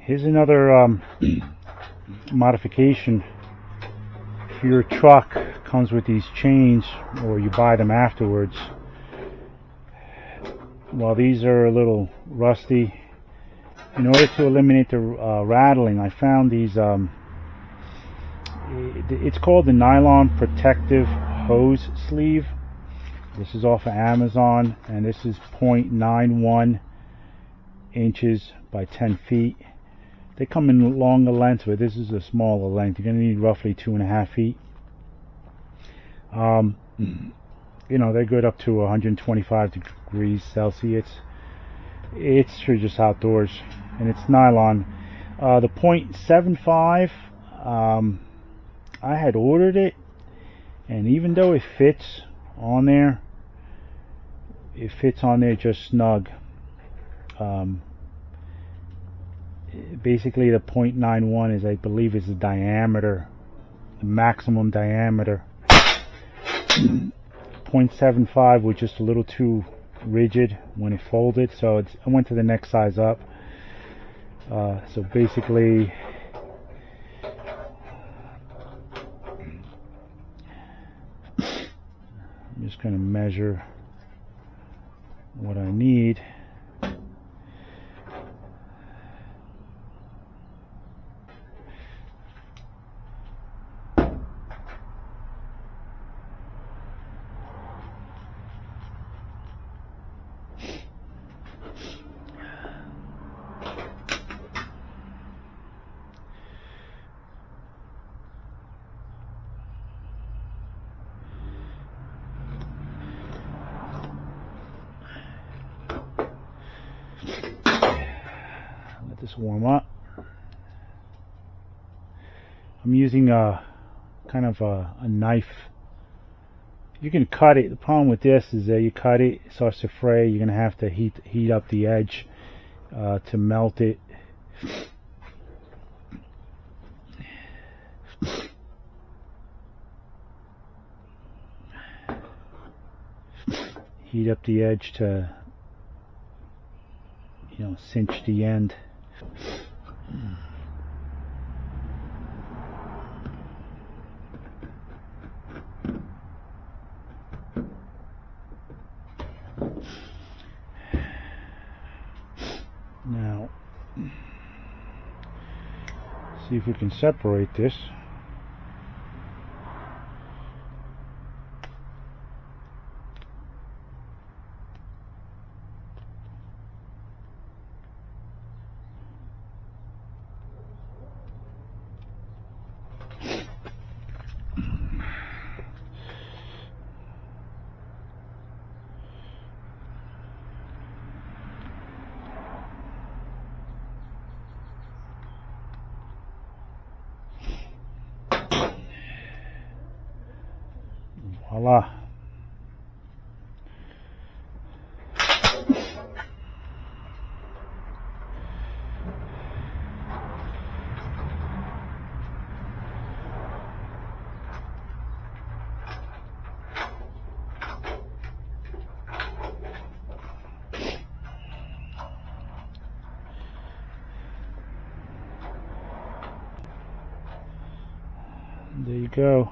Here's another modification. If your truck comes with these chains, or you buy them afterwards, well, these are a little rusty. In order to eliminate the rattling, I found these, it's called the nylon protective hose sleeve. This is off of Amazon, and this is 0.91 inches by 10 feet. They come in longer lengths, but this is a smaller length. You're going to need roughly 2.5 feet. You know, they're good up to 125 degrees Celsius. It's for just outdoors, and it's nylon. The 0.75, I had ordered it, and even though it fits on there, it fits on there just snug. Basically, the 0.91 is, I believe, is the diameter, the maximum diameter. 0.75 was just a little too rigid when it folded, so I went to the next size up. So basically, I'm just going to measure what I need. Let this warm up. I'm using a kind of a knife. You can cut it. The problem with this is that you cut it, it starts to fray. You're gonna have to heat up the edge to melt it. Heat up the edge to, you know, cinch the end. Now, see if we can separate this. Voila. There you go.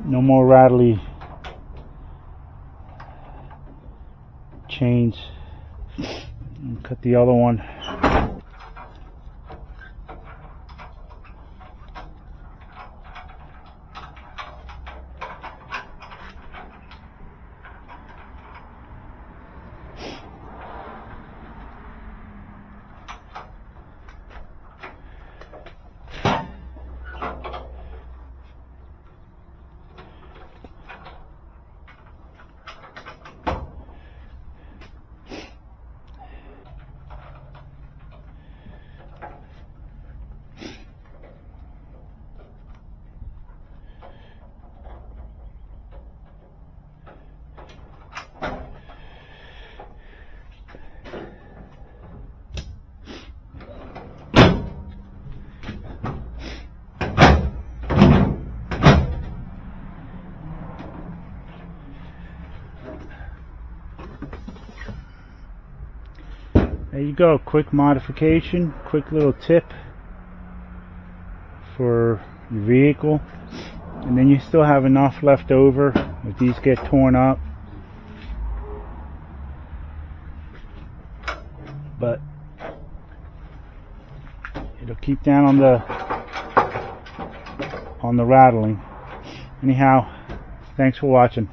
No more rattly chains. And cut the other one. you go, quick modification, quick little tip for your vehicle. And then you still have enough left over if these get torn up. But it'll keep down on the rattling. Anyhow, thanks for watching.